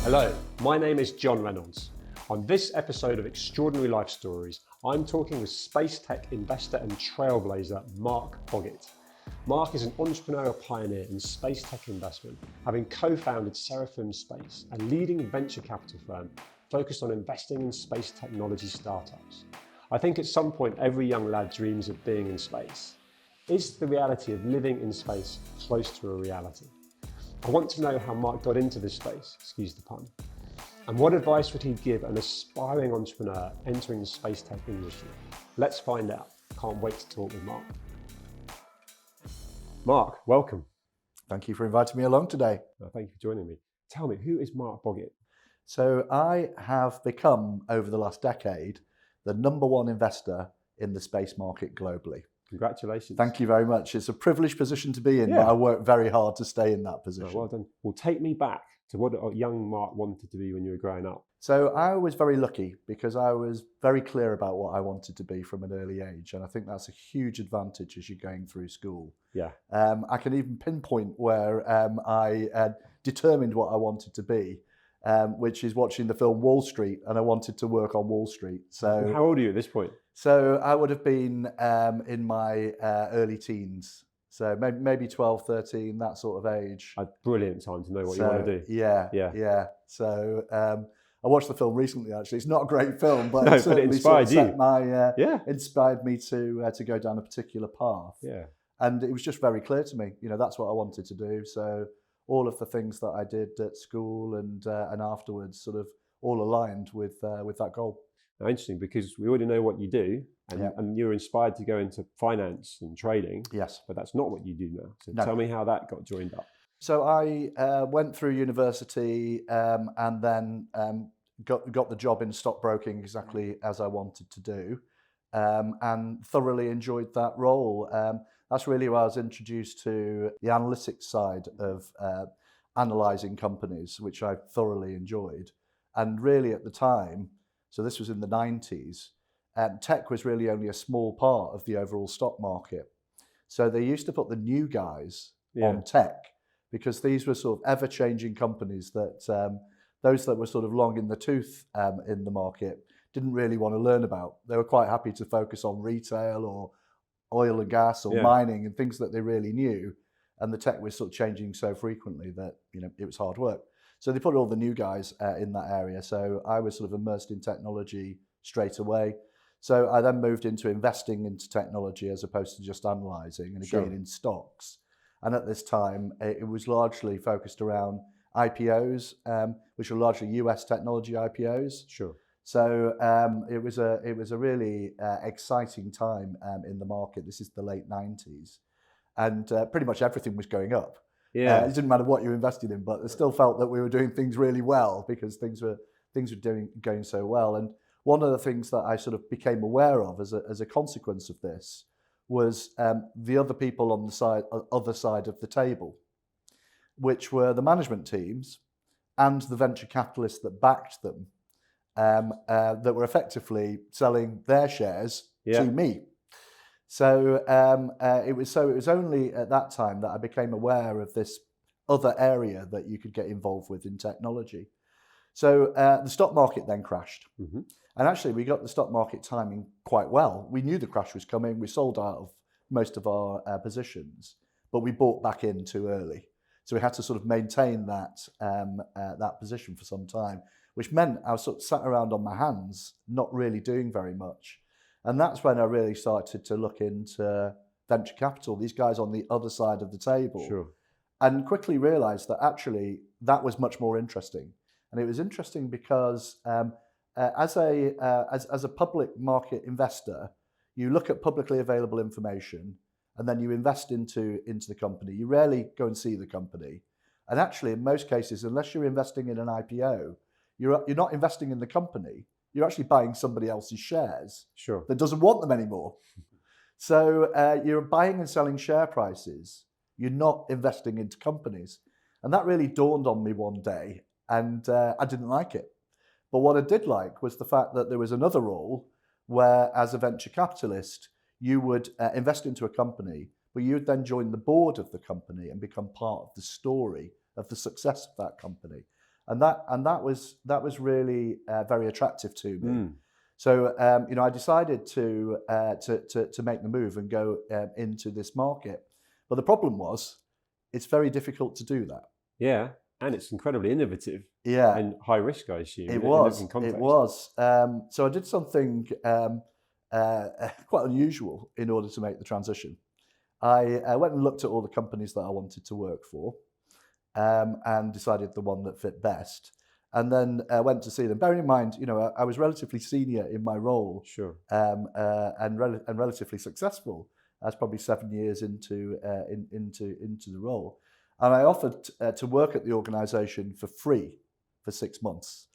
Hello, my name is John Reynolds. On this episode of Extraordinary Life Stories, I'm talking with space tech investor and trailblazer Mark Boggett. Mark is an entrepreneurial pioneer in space tech investment, having co-founded Seraphim Space, a leading venture capital firm focused on investing in space technology startups. I think at some point every young lad dreams of being in space. Is the reality of living in space close to a reality? I want to know how Mark got into this space, excuse the pun, and what advice would he give an aspiring entrepreneur entering the space tech industry? Let's find out. Can't wait to talk with Mark. Mark, welcome. Thank you for inviting me along today. Thank you for joining me. Tell me, who is Mark Boggett? So I have become, over the last decade, the number one investor in the space market globally. Congratulations. Thank you very much. It's a privileged position to be in, Yeah. but I work very hard to stay in that position. Oh, well done. Well, take me back to what a young Mark wanted to be when you were growing up. So I was very lucky because I was very clear about what I wanted to be from an early age. And I think that's a huge advantage as you're going through school. Yeah. I can even pinpoint where I determined what I wanted to be, which is watching the film Wall Street, and I wanted to work on Wall Street. So How old are you at this point? So I would have been in my early teens. So maybe 12, 13, that sort of age. A brilliant time to know what you want to do. Yeah. So I watched the film recently, actually. It's not a great film, but No, it certainly inspired sort of you. inspired me to go down a particular path. Yeah. And it was just very clear to me, that's what I wanted to do. So all of the things that I did at school and afterwards sort of all aligned with that goal. Now, interesting, because we already know what you do, and you're inspired to go into finance and trading. Yes. But that's not what you do now. So No. Tell me how that got joined up. So I went through university and then got the job in stockbroking exactly as I wanted to do, and thoroughly enjoyed that role. That's really where I was introduced to the analytics side of analysing companies, which I thoroughly enjoyed. And really at the time, so this was in the 90s, tech was really only a small part of the overall stock market. So they used to put the new guys on tech because these were sort of ever-changing companies that those that were sort of long in the tooth in the market didn't really want to learn about. They were quite happy to focus on retail or oil and gas or mining and things that they really knew. And the tech was sort of changing so frequently that it was hard work. So they put all the new guys in that area. So I was sort of immersed in technology straight away. So I then moved into investing into technology as opposed to just analysing, and again in stocks. And at this time, it was largely focused around IPOs, which were largely US technology IPOs. Sure. So it was a really exciting time in the market. This is the late 90s, and pretty much everything was going up. Yeah. It didn't matter what you invested in, but I still felt that we were doing things really well because things were going so well. And one of the things that I sort of became aware of as a consequence of this was the other people on the other side of the table, which were the management teams and the venture capitalists that backed them, that were effectively selling their shares to me. So it was only at that time that I became aware of this other area that you could get involved with in technology. So the stock market then crashed. Mm-hmm. And actually we got the stock market timing quite well. We knew the crash was coming. We sold out of most of our positions, but we bought back in too early. So we had to sort of maintain that position for some time, which meant I was sort of sat around on my hands, not really doing very much. And that's when I really started to look into venture capital, these guys on the other side of the table. Sure. And quickly realized that actually that was much more interesting. And it was interesting because as a public market investor, you look at publicly available information and then you invest into the company. You rarely go and see the company. And actually, in most cases, unless you're investing in an IPO, you're not investing in the company. You're actually buying somebody else's shares that doesn't want them anymore. So you're buying and selling share prices. You're not investing into companies. And that really dawned on me one day, and I didn't like it. But what I did like was the fact that there was another role where, as a venture capitalist, you would invest into a company, but you would then join the board of the company and become part of the story of the success of that company. and that was really very attractive to me. Mm. So I decided to make the move and go into this market. But the problem was, it's very difficult to do that. Yeah, and it's incredibly innovative. Yeah, And high risk, I assume. it in was. different contexts. It was. So I did something quite unusual in order to make the transition. I went and looked at all the companies that I wanted to work for, and decided the one that fit best. And then went to see them. Bearing in mind, I was relatively senior in my role, Sure. and relatively successful. I was probably 7 years into the role, and I offered to work at the organisation for free for 6 months,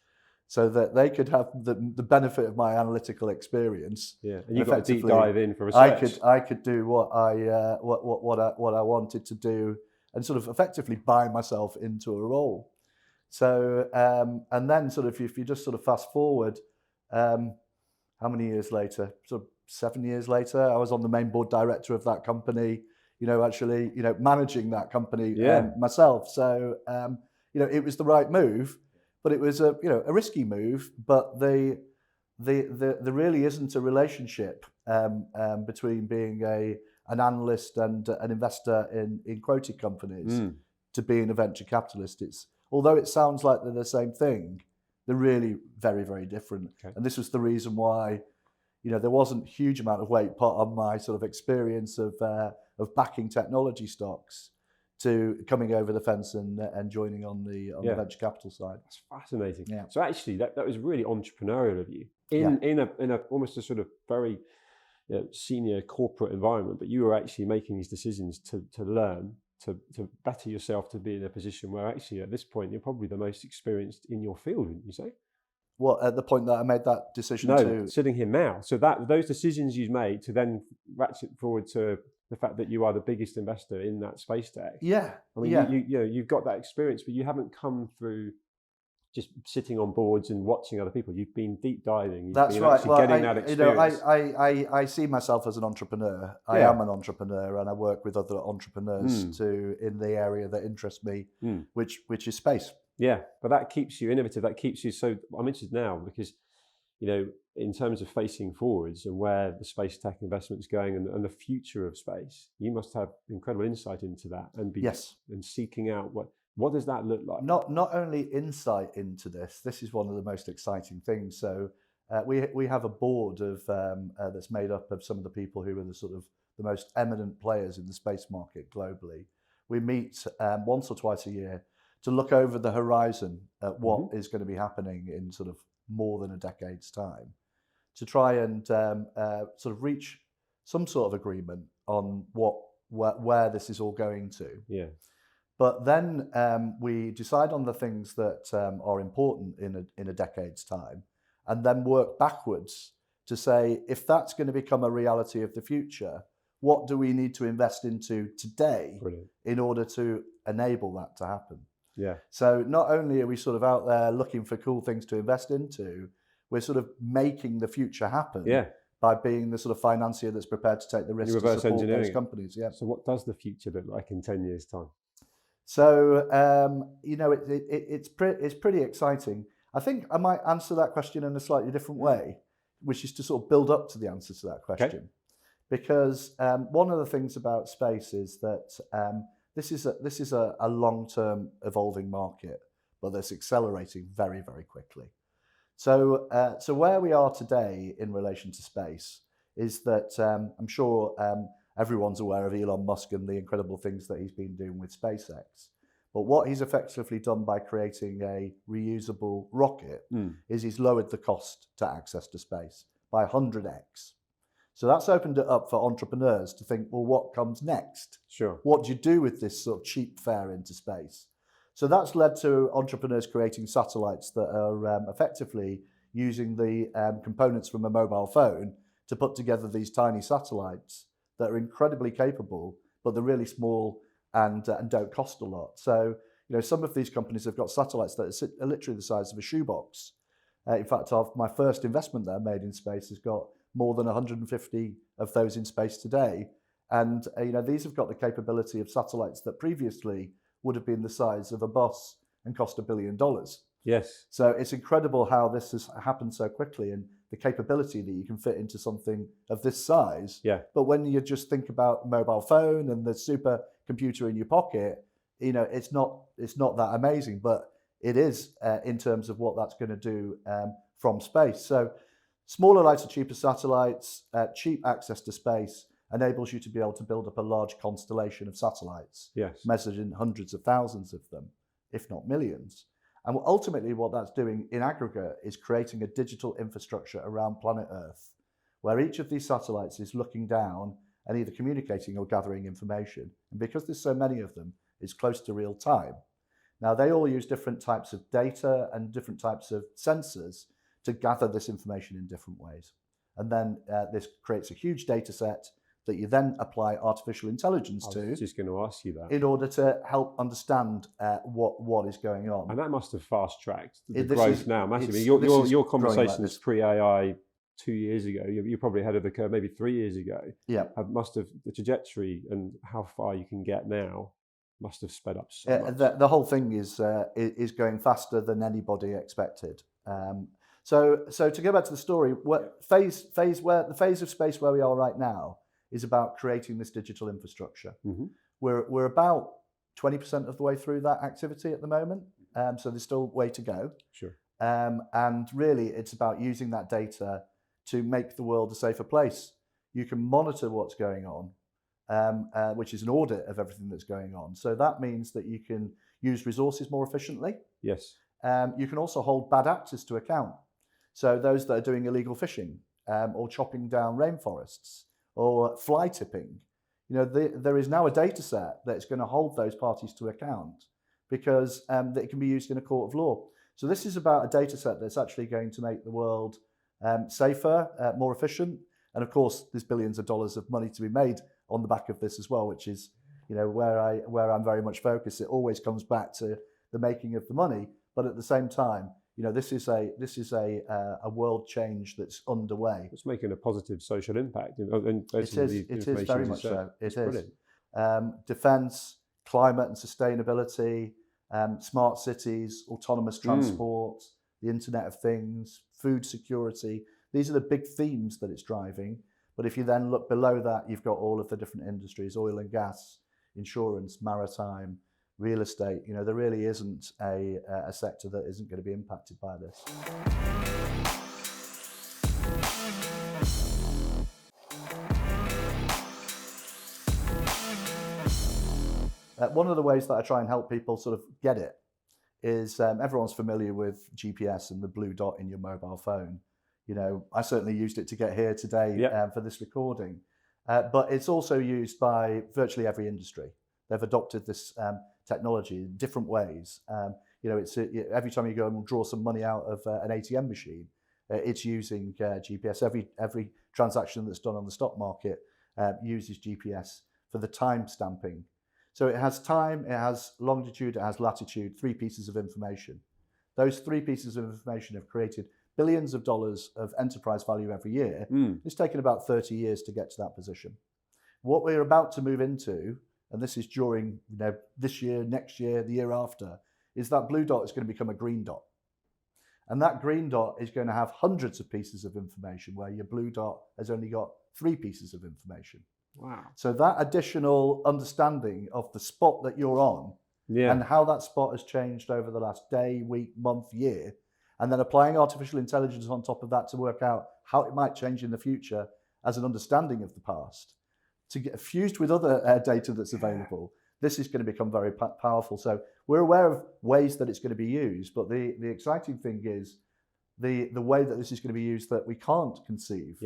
so that they could have the benefit of my analytical experience. Yeah, and you got a deep dive in for research. I could do what I wanted to do, and sort of effectively buy myself into a role. So and then sort of if you just sort of fast forward, how many years later? Sort of 7 years later, I was on the main board director of that company. Actually, managing that company myself. So it was the right move, but it was a risky move. But there really isn't a relationship between being an analyst and an investor in quoted companies to being a venture capitalist. Although it sounds like they're the same thing, they're really very, very different. Okay. And this was the reason why, there wasn't a huge amount of weight put on my sort of experience of backing technology stocks to coming over the fence and joining on the venture capital side. That's fascinating. Yeah. So actually, that was really entrepreneurial of you in a almost a sort of very senior corporate environment, but you were actually making these decisions to learn. To better yourself, to be in a position where actually at this point you're probably the most experienced in your field, wouldn't you say? Well, at the point that I made that decision sitting here now. So those decisions you've made to then ratchet forward to the fact that you are the biggest investor in that space tech. Yeah. I mean, you've got that experience, but you haven't come through just sitting on boards and watching other people. You've been deep diving. That's right. Well, getting that experience. I see myself as an entrepreneur. I am an entrepreneur, and I work with other entrepreneurs in the area that interests me, which is space. Yeah, but that keeps you innovative. That keeps you. So I'm interested now because, in terms of facing forwards and where the space tech investment is going and the future of space, you must have incredible insight into that and and seeking out what does that look like? Not only insight into this. This is one of the most exciting things. So we have a board of that's made up of some of the people who are the most eminent players in the space market globally. We meet once or twice a year to look over the horizon at what is going to be happening in sort of more than a decade's time, to try and sort of reach some sort of agreement on where this is all going to. Yeah. But then we decide on the things that are important in a decade's time, and then work backwards to say, if that's going to become a reality of the future, what do we need to invest into today in order to enable that to happen? Yeah. So not only are we sort of out there looking for cool things to invest into, we're sort of making the future happen by being the sort of financier that's prepared to take the risk to support those companies. Yeah. So what does the future look like in 10 years' time? So it's pretty exciting. I think I might answer that question in a slightly different way, which is to sort of build up to the answer to that question. Okay. Because one of the things about space is that this is a long-term evolving market, but that's accelerating very, very quickly. So where we are today in relation to space is that I'm sure everyone's aware of Elon Musk and the incredible things that he's been doing with SpaceX. But what he's effectively done by creating a reusable rocket is he's lowered the cost to access to space by 100x. So that's opened it up for entrepreneurs to think, well, what comes next? Sure. What do you do with this sort of cheap fare into space? So that's led to entrepreneurs creating satellites that are effectively using the components from a mobile phone to put together these tiny satellites that are incredibly capable, but they're really small and don't cost a lot. So, some of these companies have got satellites that are literally the size of a shoebox. In fact, my first investment there made in space has got more than 150 of those in space today. And, these have got the capability of satellites that previously would have been the size of a bus and cost $1 billion. Yes. So it's incredible how this has happened so quickly and the capability that you can fit into something of this size. Yeah. But when you just think about mobile phone and the supercomputer in your pocket, it's not that amazing, but it is in terms of what that's going to do from space. So smaller, lighter, cheaper satellites, cheap access to space enables you to be able to build up a large constellation of satellites, Yes. measured in hundreds of thousands of them, if not millions. And ultimately what that's doing in aggregate is creating a digital infrastructure around planet Earth, where each of these satellites is looking down and either communicating or gathering information. And because there's so many of them, it's close to real time. Now, they all use different types of data and different types of sensors to gather this information in different ways. And then this creates a huge data set that you then apply artificial intelligence to. I was just going to ask you that. In order to help understand what is going on. And that must have fast-tracked the growth now massively. Your conversations pre-AI 2 years ago, you're probably ahead of the curve, maybe 3 years ago. Yeah. Must have the trajectory and how far you can get now must have sped up so much. The whole thing is going faster than anybody expected. So to go back to the story, the phase of space where we are right now is about creating this digital infrastructure. Mm-hmm. We're about 20% of the way through that activity at the moment, so there's still way to go. Sure. And really, it's about using that data to make the world a safer place. You can monitor what's going on, which is an audit of everything that's going on. So that means that you can use resources more efficiently. Yes. You can also hold bad actors to account. So those that are doing illegal fishing or chopping down rainforests or fly tipping, there is now a data set that's going to hold those parties to account because it can be used in a court of law. So this is about a data set that's actually going to make the world safer, more efficient. And of course, there's billions of dollars of money to be made on the back of this as well, which is where I'm very much focused. It always comes back to the making of the money, but at the same time, this is a world change that's underway. It's making a positive social impact. It is very much so. It is. Brilliant. Defence, climate and sustainability, smart cities, autonomous transport, the Internet of Things, food security. These are the big themes that it's driving. But if you then look below that, you've got all of the different industries: oil and gas, insurance, maritime, real estate. There really isn't a sector that isn't going to be impacted by this. One of the ways that I try and help people sort of get it is everyone's familiar with GPS and the blue dot in your mobile phone. I certainly used it to get here today for this recording, but it's also used by virtually every industry. They've adopted this technology in different ways. It's every time you go and draw some money out of an ATM machine, it's using GPS. Every transaction that's done on the stock market uses GPS for the time stamping. So it has time, it has longitude, it has latitude, 3 pieces of information. Those 3 pieces of information have created billions of dollars of enterprise value every year. It's taken about 30 years to get to that position. What we're about to move into, and this is during this year, next year, the year after, is that blue dot is going to become a green dot. And that green dot is going to have hundreds of pieces of information where your blue dot has only got 3 pieces of information. Wow. So that additional understanding of the spot that you're on and how that spot has changed over the last day, week, month, year, and then applying artificial intelligence on top of that to work out how it might change in the future as an understanding of the past, to get fused with other data that's available, this is going to become very powerful. So we're aware of ways that it's going to be used, but the exciting thing is the way that this is going to be used that we can't conceive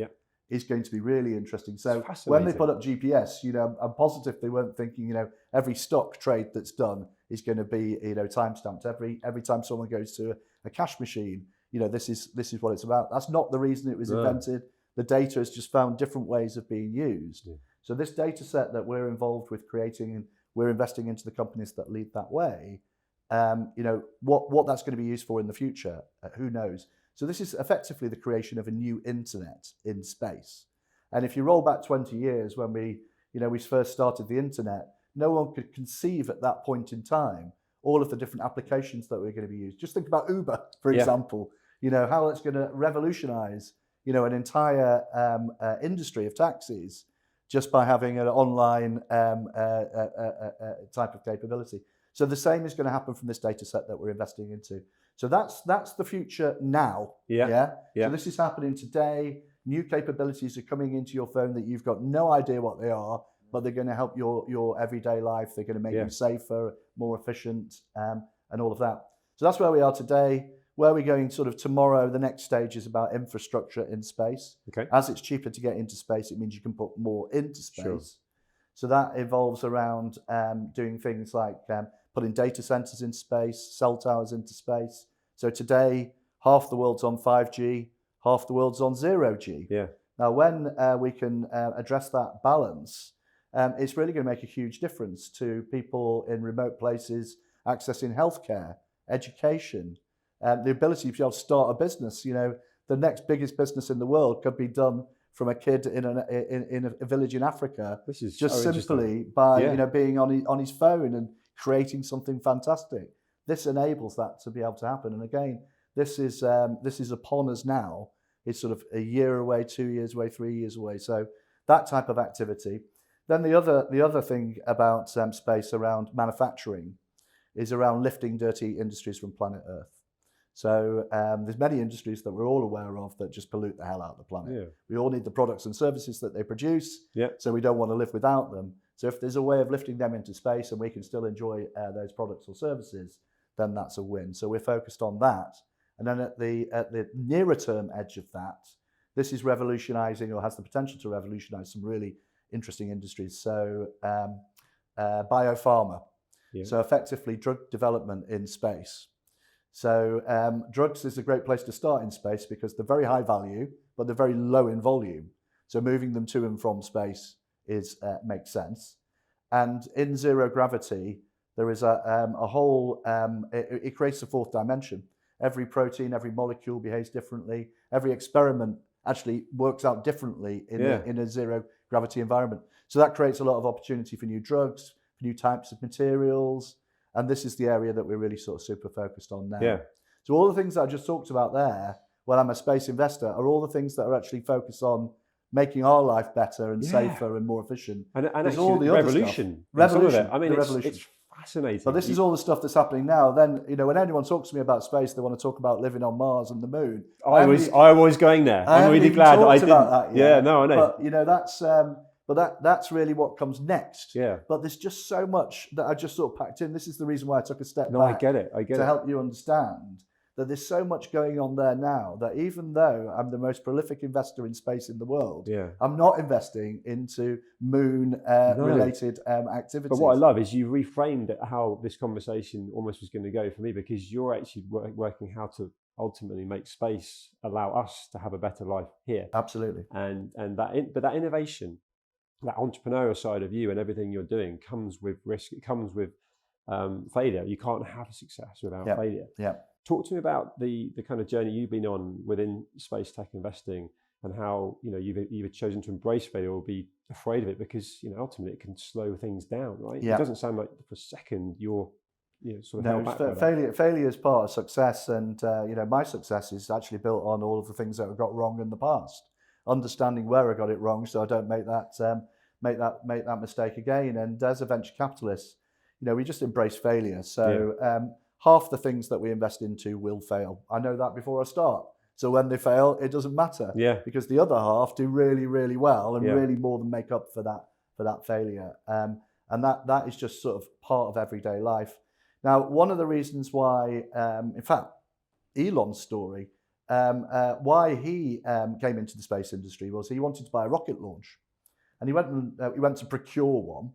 is going to be really interesting. So when they put up GPS, I'm positive they weren't thinking, every stock trade that's done is going to be, time stamped. Every time someone goes to a cash machine, this is what it's about. That's not the reason it was invented. The data has just found different ways of being used. Yeah. So this data set that we're involved with creating, and we're investing into the companies that lead that way, what that's going to be used for in the future, who knows? So this is effectively the creation of a new internet in space. And if you roll back 20 years when we first started the internet, no one could conceive at that point in time all of the different applications that we're going to be used. Just think about Uber, for example. You know, how it's going to revolutionize, you know, an entire industry of taxis just by having an online type of capability. So the same is going to happen from this data set that we're investing into. So that's the future now. Yeah. So this is happening today. New capabilities are coming into your phone that you've got no idea what they are, but they're going to help your everyday life. They're going to make you safer, more efficient, and all of that. So that's where we are today. Where we're going sort of tomorrow, the next stage is about infrastructure in space. Okay. As it's cheaper to get into space, it means you can put more into space. Sure. So that evolves around doing things like putting data centers in space, cell towers into space. So today, half the world's on 5G, half the world's on 0G. Yeah. Now, when we can address that balance, it's really going to make a huge difference to people in remote places accessing healthcare, education, the ability to be able to start a business. You know, the next biggest business in the world could be done from a kid in a village in Africa, This is just so simply by you know being on his phone and creating something fantastic. This enables that to be able to happen. And again, this is upon us now. It's sort of a year away, 2 years away, 3 years away. So that type of activity. Then the other thing about space around manufacturing is around lifting dirty industries from planet Earth. So there's many industries that we're all aware of that just pollute the hell out of the planet. Yeah. We all need the products and services that they produce, Yeah. so we don't want to live without them. So if there's a way of lifting them into space and we can still enjoy those products or services, then that's a win. So we're focused on that. And then at the nearer term edge of that, this is revolutionizing or has the potential to revolutionize some really interesting industries. So biofarma. Yeah. So effectively drug development in space. So drugs is a great place to start in space because they're very high value, but they're very low in volume. So moving them to and from space makes sense. And in zero gravity, there is a whole, it creates a fourth dimension. Every protein, every molecule behaves differently. Every experiment actually works out differently in a zero gravity environment. So that creates a lot of opportunity for new drugs, for new types of materials. And this is the area that we're really sort of super focused on now. Yeah. So all the things that I just talked about there, when I'm a space investor, are all the things that are actually focused on making our life better and safer and more efficient. And there's actually all the revolution. other stuff. Revolution. I mean, revolution. it's fascinating. But this is all the stuff that's happening now. Then, you know, when anyone talks to me about space, they want to talk about living on Mars and the moon. I was going there. I'm really glad that I didn't. About that yet. Yeah, no, I know. But you know, that's really what comes next. Yeah. But there's just so much that I just sort of packed in. This is the reason why I took a step back. No, I get it. To help you understand that there's so much going on there now that even though I'm the most prolific investor in space in the world, I'm not investing into moon related activities. But what I love is you reframed it, how this conversation almost was going to go for me, because you're actually working how to ultimately make space allow us to have a better life here. Absolutely. And that innovation, that entrepreneurial side of you and everything you're doing comes with risk. It comes with failure. You can't have success without failure. Yeah. Talk to me about the kind of journey you've been on within space tech investing and how, you know, you've chosen to embrace failure or be afraid of it because, you know, ultimately it can slow things down, right? Yeah. It doesn't sound like for a second you're sort of held back by that. Failure is part of success, and you know, my success is actually built on all of the things that I got wrong in the past. Understanding where I got it wrong, so I don't make that mistake again. And as a venture capitalist, you know, we just embrace failure. So half the things that we invest into will fail. I know that before I start. So when they fail, it doesn't matter. Yeah. Because the other half do really, really well and really more than make up for that failure. And that is just sort of part of everyday life. Now, one of the reasons why, in fact, Elon's story, why he came into the space industry was he wanted to buy a rocket launch, and he went to procure one,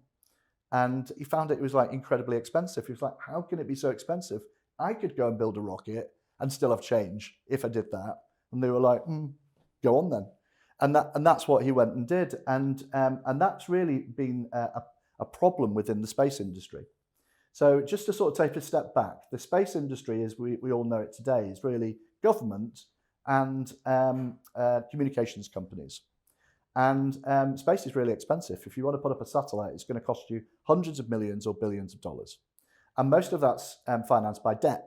and he found it was like incredibly expensive. He was like, "How can it be so expensive? I could go and build a rocket and still have change if I did that." And they were like, "Go on then," and that's what he went and did, and that's really been a problem within the space industry. So just to sort of take a step back, the space industry, as we all know it today, is really government and communications companies. And space is really expensive. If you want to put up a satellite, it's going to cost you hundreds of millions or billions of dollars. and most of that's financed by debt.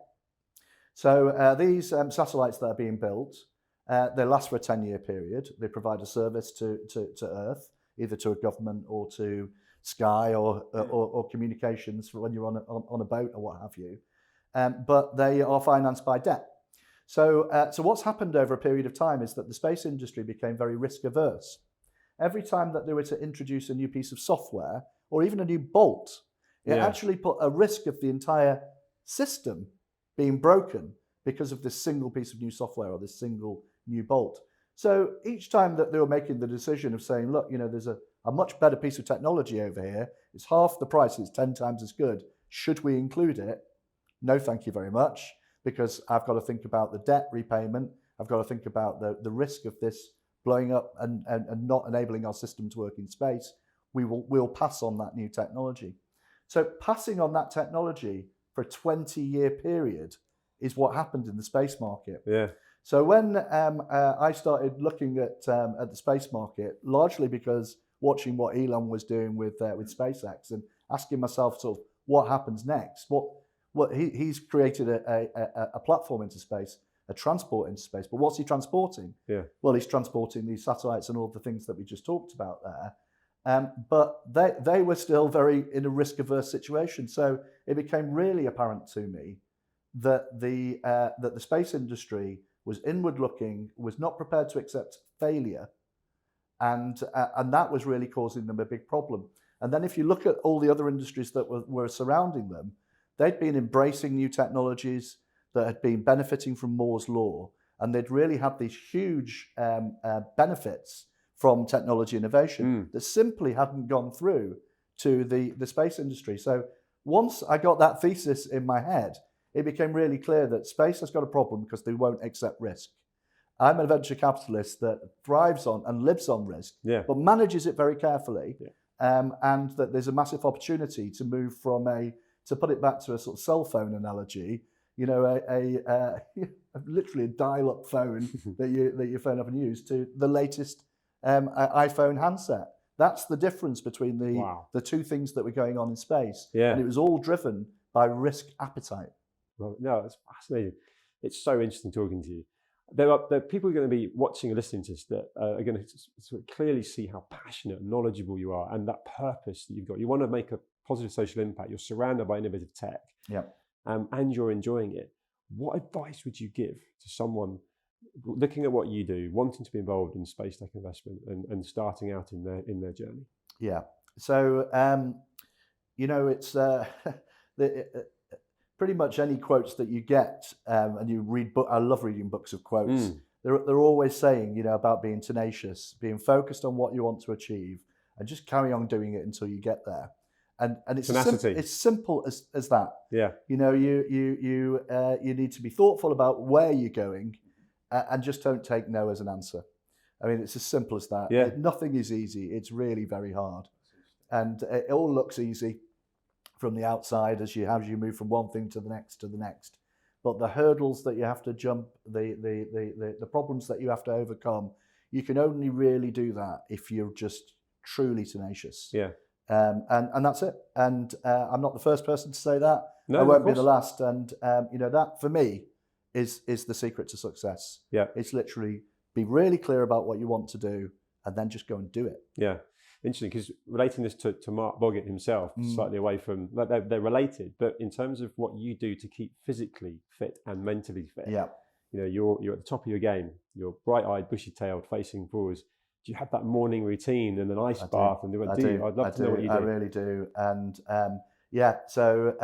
So these satellites that are being built, they last for a 10-year period. They provide a service to Earth, either to a government or to Sky or communications for when you're on a boat or what have you. But they are financed by debt. So what's happened over a period of time is that the space industry became very risk averse. Every time that they were to introduce a new piece of software or even a new bolt, it actually put a risk of the entire system being broken because of this single piece of new software or this single new bolt. So each time that they were making the decision of saying, look, there's a much better piece of technology over here, it's half the price, it's 10 times as good, should we include it? No, thank you very much, because I've got to think about the debt repayment, I've got to think about the risk of this blowing up and not enabling our system to work in space. We'll pass on that new technology. So passing on that technology for a 20-year period is what happened in the space market. Yeah. So when I started looking at the space market, largely because watching what Elon was doing with SpaceX and asking myself sort of what happens next. He's created a platform into space, a transport into space. But what's he transporting? Yeah. Well, he's transporting these satellites and all the things that we just talked about there. But they were still very in a risk-averse situation. So it became really apparent to me that the space industry was inward-looking, was not prepared to accept failure, and that was really causing them a big problem. And then if you look at all the other industries that were surrounding them, they'd been embracing new technologies that had been benefiting from Moore's law, and they'd really had these huge benefits from technology innovation that simply hadn't gone through to the space industry. So once I got that thesis in my head, it became really clear that space has got a problem because they won't accept risk. I'm a venture capitalist that thrives on and lives on risk, but manages it very carefully, and that there's a massive opportunity to move from to put it back to a sort of cell phone analogy, literally a dial-up phone that you phone up and use, to the latest iPhone handset. That's the difference between the two things that were going on in space. And it was all driven by risk appetite. Well, no, it's fascinating. It's so interesting talking to you. There are people who are going to be watching and listening to this that are going to sort of clearly see how passionate and knowledgeable you are, and that purpose that you've got. You want to make a positive social impact. You're surrounded by innovative tech, and you're enjoying it. What advice would you give to someone looking at what you do, wanting to be involved in space tech investment and starting out in their journey? Yeah. So it's pretty much any quotes that you get, and you read I love reading books of quotes. They're always saying, about being tenacious, being focused on what you want to achieve, and just carry on doing it until you get there. And it's simple as that. Yeah. You need to be thoughtful about where you're going, and just don't take no as an answer. I mean, it's as simple as that. Yeah. Nothing is easy. It's really very hard, and it all looks easy from the outside as you move from one thing to the next. But the hurdles that you have to jump, the problems that you have to overcome, you can only really do that if you're just truly tenacious. Yeah. And that's it. And I'm not the first person to say that. No, I won't be the last. And that for me is the secret to success. Yeah. It's literally be really clear about what you want to do, and then just go and do it. Yeah. Interesting, because relating this to Mark Boggett himself, slightly away from, they're related, but in terms of what you do to keep physically fit and mentally fit, you're at the top of your game, you're bright-eyed, bushy-tailed, facing forwards. Do you have that morning routine and an ice bath? And I'd love to know what you do. I really do. And so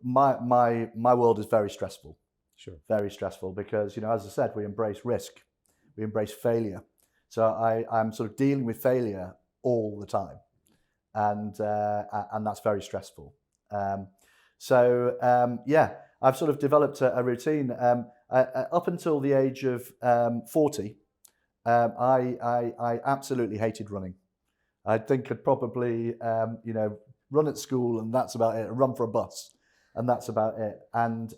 my world is very stressful. Sure. Very stressful because, as I said, we embrace risk, we embrace failure. So I'm sort of dealing with failure all the time, and that's very stressful. I've sort of developed a routine. Up until the age of 40, I absolutely hated running. I think I'd probably run at school and that's about it. Run for a bus and that's about it. And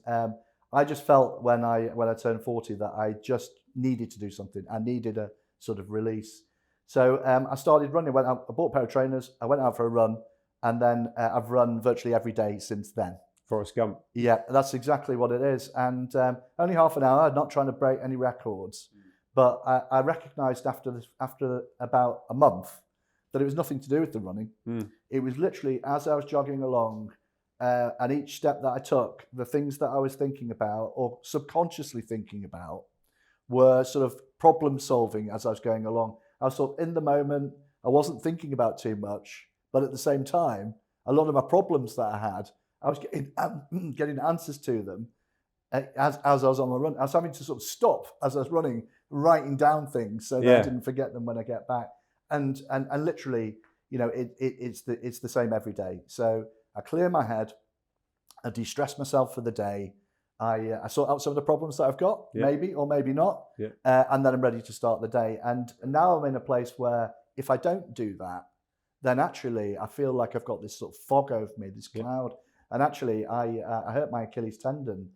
I just felt when I turned 40 that I just needed to do something. I needed a sort of release. So I started running. I bought a pair of trainers. I went out for a run, and then I've run virtually every day since then. Forrest Gump. Yeah, that's exactly what it is. And only half an hour, not trying to break any records. But I recognised after about a month that it was nothing to do with the running. It was literally as I was jogging along, and each step that I took, the things that I was thinking about or subconsciously thinking about were sort of problem solving as I was going along. I was sort of in the moment. I wasn't thinking about too much, but at the same time, a lot of my problems that I had, I was getting answers to them as I was on the run. I was having to sort of stop as I was running, writing down things so that I didn't forget them when I get back. And literally, you know, it's the same every day. So I clear my head, I de-stress myself for the day. I sort out some of the problems that I've got, maybe or maybe not, and then I'm ready to start the day. And now I'm in a place where if I don't do that, then actually I feel like I've got this sort of fog over me, this cloud. And actually, I hurt my Achilles tendon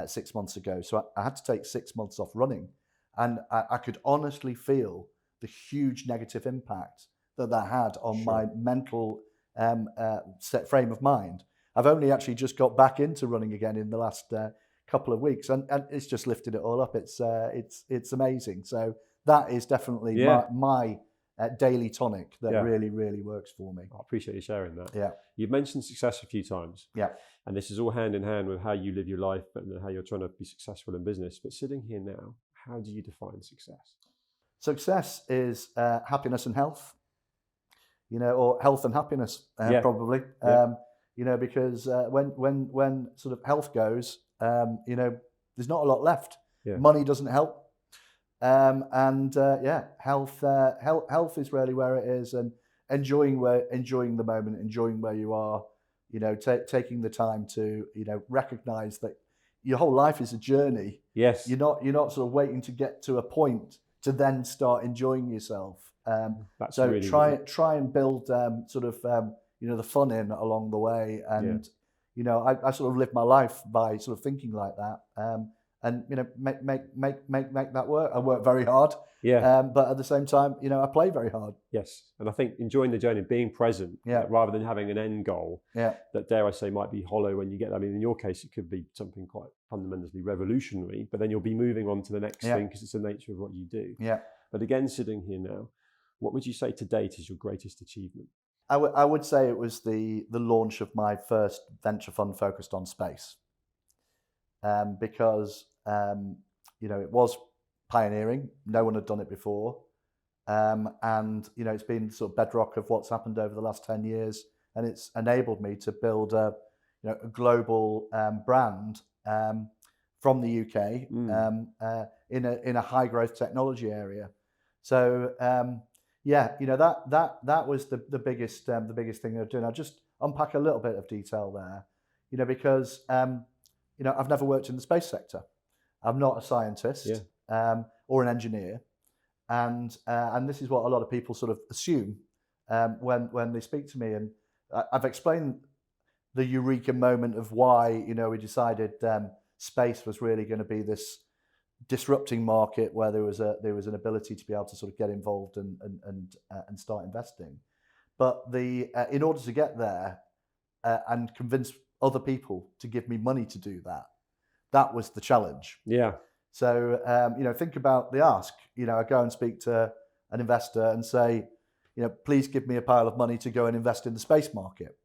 6 months ago, so I had to take 6 months off running, and I could honestly feel the huge negative impact that had on my mental frame of mind. I've only actually just got back into running again in the last couple of weeks, and it's just lifted it all up. It's amazing. So that is definitely my daily tonic that really works for me. I appreciate you sharing that. Yeah. You've mentioned success a few times. Yeah. And this is all hand in hand with how you live your life and how you're trying to be successful in business. But sitting here now, how do you define success? Success is happiness and health, you know, or health and happiness, probably. You know, because when sort of health goes, you know, there's not a lot left. Money doesn't help. Health is really where it is, and enjoying the moment, enjoying where you are, you know, taking the time to, you know, recognize that your whole life is a journey. Yes. You're not sort of waiting to get to a point to then start enjoying yourself. So really try and build you know, the fun in along the way, and you know, I sort of live my life by sort of thinking like that. And you know, make that work. I work very hard, but at the same time, you know, I play very hard. Yes, and I think enjoying the journey, being present, rather than having an end goal, that dare I say might be hollow when you get. I mean, in your case, it could be something quite fundamentally revolutionary, but then you'll be moving on to the next thing because it's the nature of what you do. Yeah. But again, sitting here now, what would you say to date is your greatest achievement? I would say it was the launch of my first venture fund focused on space, because you know, it was pioneering. No one had done it before, and you know, it's been sort of bedrock of what's happened over the last 10 years, and it's enabled me to build a global brand from the UK in a high growth technology area. So you know, that was the biggest thing I've done. I'll just unpack a little bit of detail there, you know, because you know, I've never worked in the space sector. I'm not a scientist or an engineer, and this is what a lot of people sort of assume when they speak to me. And I've explained the eureka moment of why, you know, we decided space was really going to be this disrupting market where there was an ability to be able to sort of get involved and start investing. But in order to get there and convince other people to give me money to do that, that was the challenge. Yeah. So you know, think about the ask. You know, I go and speak to an investor and say, you know, please give me a pile of money to go and invest in the space market.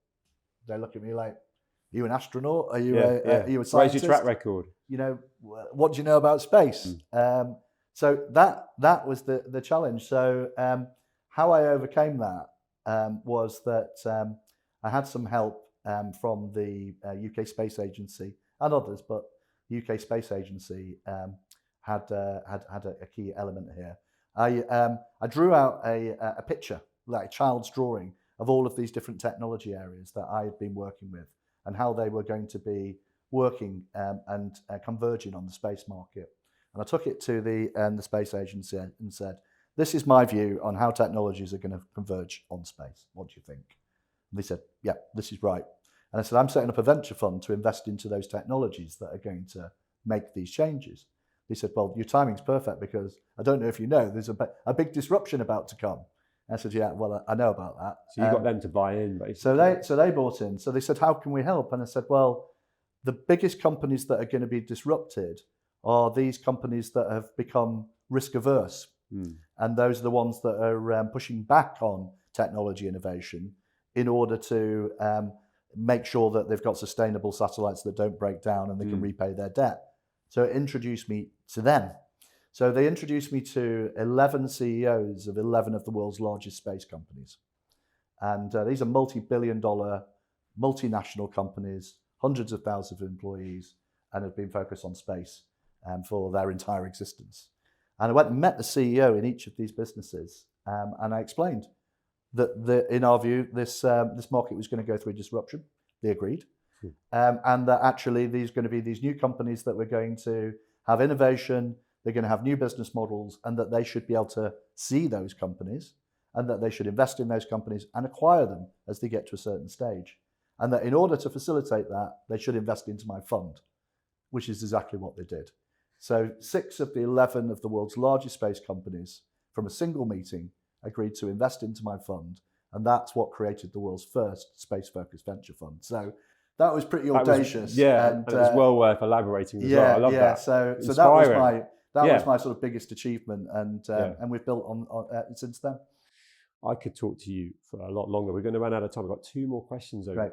They look at me like, are you an astronaut? Are you are you a scientist? Where's your track record? You know, what do you know about space? So that was the challenge. So how I overcame that was that I had some help from the UK Space Agency and others, but the UK Space Agency had a key element here. I drew out a picture, like a child's drawing, of all of these different technology areas that I had been working with and how they were going to be working and converging on the space market. And I took it to the Space Agency and said, this is my view on how technologies are going to converge on space. What do you think? And they said, yeah, this is right. And I said, I'm setting up a venture fund to invest into those technologies that are going to make these changes. They said, well, your timing's perfect because I don't know if you know, there's a big disruption about to come. And I said, yeah, well, I know about that. So you got them to buy in, basically. So they bought in. So they said, how can we help? And I said, well, the biggest companies that are going to be disrupted are these companies that have become risk averse. And those are the ones that are pushing back on technology innovation in order to make sure that they've got sustainable satellites that don't break down and they can repay their debt. So it introduced me to them. So they introduced me to 11 CEOs of 11 of the world's largest space companies. And these are multi-billion-dollar, multinational companies, hundreds of thousands of employees, and have been focused on space for their entire existence. And I went and met the CEO in each of these businesses, and I explained that in our view, this market was going to go through disruption. They agreed. And that actually there's going to be these new companies that we're going to have innovation, they're going to have new business models, and that they should be able to see those companies, and that they should invest in those companies and acquire them as they get to a certain stage. And that in order to facilitate that, they should invest into my fund, which is exactly what they did. So 6 of the 11 of the world's largest space companies from a single meeting agreed to invest into my fund. And that's what created the world's first space-focused venture fund. So that was pretty audacious. And it was well worth elaborating as well. I love that. So that was my sort of biggest achievement, and we've built on since then. I could talk to you for a lot longer. We're going to run out of time. I've got 2 more questions over. Great.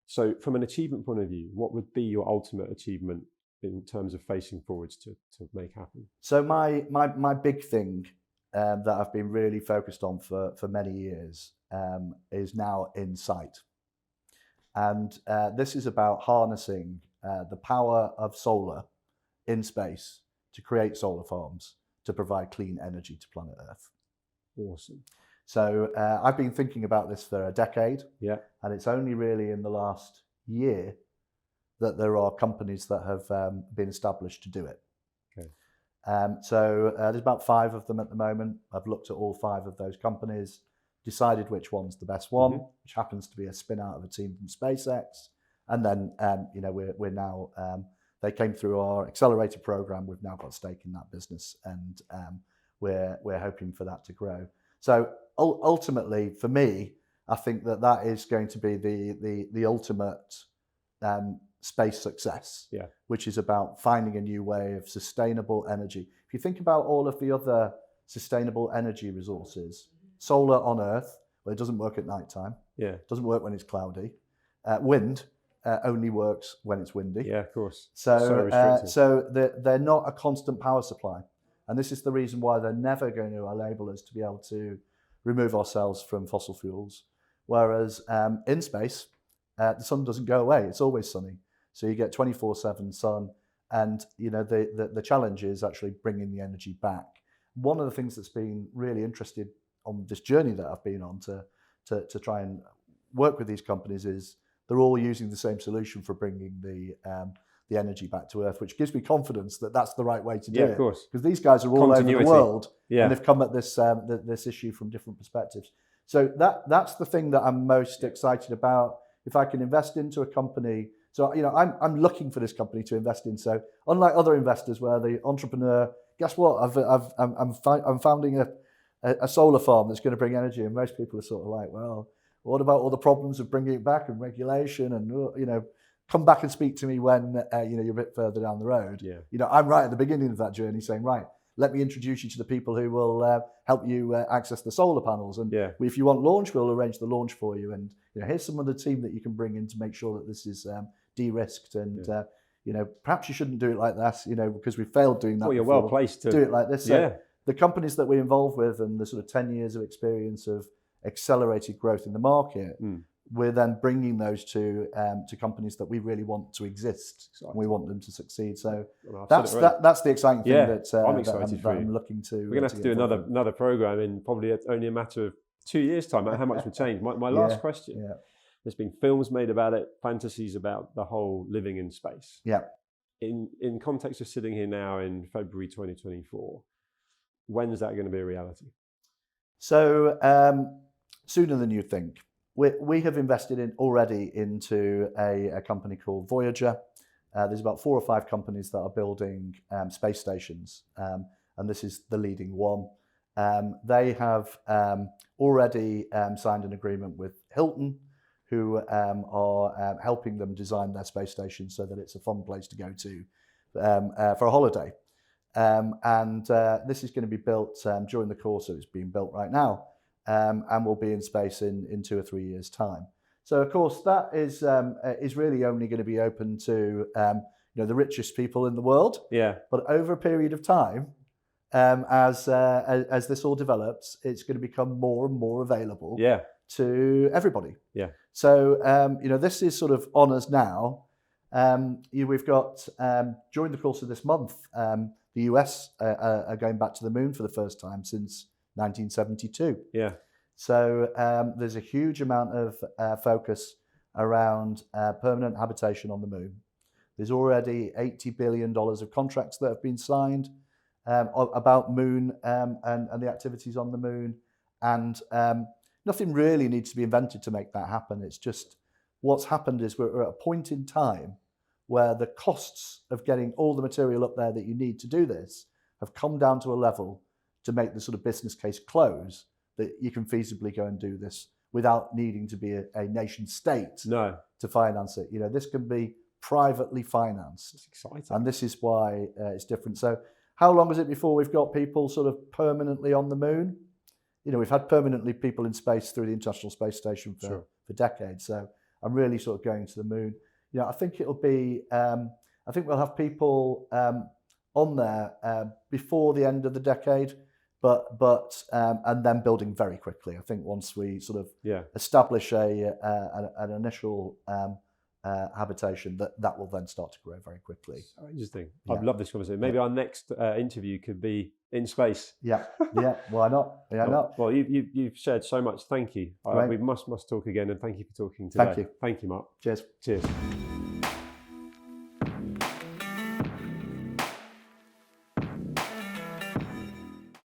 So from an achievement point of view, what would be your ultimate achievement in terms of facing forwards to make happen? So my big thing that I've been really focused on for many years is now in sight. And this is about harnessing the power of solar in space to create solar farms to provide clean energy to planet Earth. Awesome. So I've been thinking about this for a decade, and it's only really in the last year that there are companies that have been established to do it. Okay. So there's about 5 of them at the moment. I've looked at all 5 of those companies, decided which one's the best one, which happens to be a spin out of a team from SpaceX, and then we're now they came through our accelerator program. We've now got a stake in that business, and we're hoping for that to grow. So ultimately, for me, I think that is going to be the ultimate space success, which is about finding a new way of sustainable energy. If you think about all of the other sustainable energy resources, solar on Earth, well, it doesn't work at night time. It doesn't work when it's cloudy. Wind only works when it's windy. Yeah, of course. So they're not a constant power supply. And this is the reason why they're never going to enable us to be able to remove ourselves from fossil fuels. Whereas in space, the sun doesn't go away. It's always sunny. So you get 24/7 sun. And the challenge is actually bringing the energy back. One of the things that's been really interesting on this journey that I've been on to try and work with these companies is they're all using the same solution for bringing the energy back to Earth, which gives me confidence that that's the right way to do it. Of course. Because these guys are all over the world, and they've come at this issue from different perspectives. So that's the thing that I'm most excited about. If I can invest into a company, so I'm looking for this company to invest in. So unlike other investors, where the entrepreneur, guess what? I'm founding a solar farm that's going to bring energy, and most people are sort of like, well, what about all the problems of bringing it back and regulation and come back and speak to me when you're a bit further down the road. I'm right at the beginning of that journey, saying, right, let me introduce you to the people who will help you access the solar panels, and if you want launch, we'll arrange the launch for you. And here's some of the team that you can bring in to make sure that this is de-risked. And perhaps you shouldn't do it like that, because we failed doing that. Well, you're before. well placed to do it like this. So the companies that we're involved with, and the sort of 10 years of experience of accelerated growth in the market, we're then bringing those to companies that we really want to exist. And we want them to succeed. So that's the exciting thing I'm looking to. We're going to have to do another program in probably only a matter of 2 years' time. How much would change? My last question. There's been films made about it, fantasies about the whole living in space. In context of sitting here now in February 2024, when is that going to be a reality? So sooner than you think. We have invested already into a company called Voyager. There's about 4 or 5 companies that are building space stations, and this is the leading one. They have already signed an agreement with Hilton who are helping them design their space station so that it's a fun place to go to for a holiday. This is going to be built during the course of it's being built right now, and will be in space in 2 or 3 years' time. So of course that is really only going to be open to the richest people in the world. Yeah. But over a period of time, as this all develops, it's going to become more and more available. Yeah. To everybody. Yeah. So this is sort of on us now. We've got during the course of this month, the US are going back to the moon for the first time since 1972. Yeah. So there's a huge amount of focus around permanent habitation on the moon. There's already $80 billion of contracts that have been signed about moon and the activities on the moon. And nothing really needs to be invented to make that happen. It's just what's happened is we're at a point in time where the costs of getting all the material up there that you need to do this have come down to a level to make the sort of business case close that you can feasibly go and do this without needing to be a nation state to finance it. This can be privately financed. It's exciting. And this is why it's different. So how long is it before we've got people sort of permanently on the moon? We've had permanently people in space through the International Space Station for decades. So I'm really sort of going to the moon. I think it'll be, I think we'll have people on there before the end of the decade, but and then building very quickly. I think once we sort of establish an initial habitation, that will then start to grow very quickly. So interesting. I've loved this conversation. Maybe our next interview could be in space. Yeah. Why not? Not. Well, you've shared so much. Thank you. We must talk again, and thank you for talking today. Thank you. Thank you, Mark. Cheers. Cheers.